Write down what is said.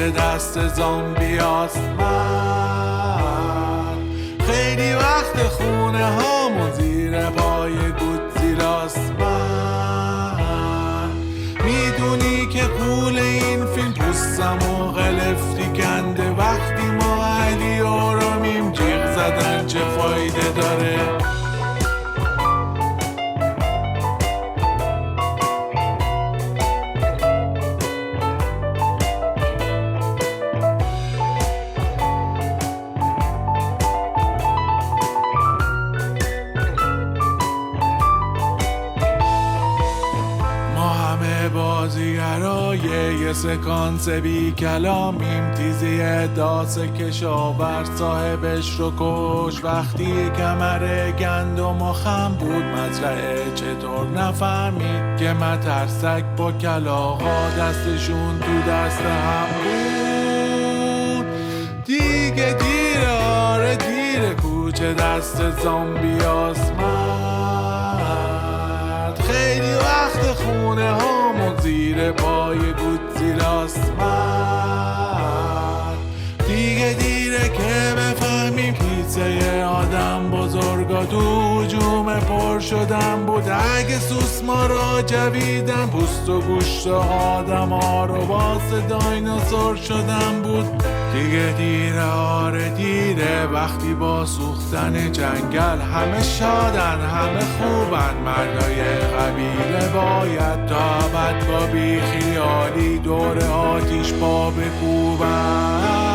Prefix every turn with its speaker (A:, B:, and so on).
A: کوچه دست زامبیاست. من خیلی وقت خونه هامون زیر پای گودزیلاست. من میدونی که قول این فیلم پوستم و غلفتی کنده. وقتی ما علی آرامیم جیغ زدن چه فایده داره؟ بازیگرای یه سکانس بی کلامیم، تیزی داس کشاور صاحبش رو کش. وقتی کمر گندم و خم بود مزرعه چطور نفهمید که مترسک با کلاغا دستشون تو دست هم بود. دیگه دیره، آره دیره، کوچه دست زامبیاست. مرد خیلی وقت خونه هامون زیر پای گودزیلاست. مرد دیگه دیره که بفهمیم کیسه آدم بزرگا تو هجوم پر شدن بود. اگه سوسما را جویدن پوست و گوشت آدم ها رو واسه دایناسور شدن بود. دیگه دیره، آره دیره، وقتی با سوختن جنگل همه شادن همه خوبن. مردای قبیله باید تا ابد با بیخیالی دور آتیش پا بکوبن.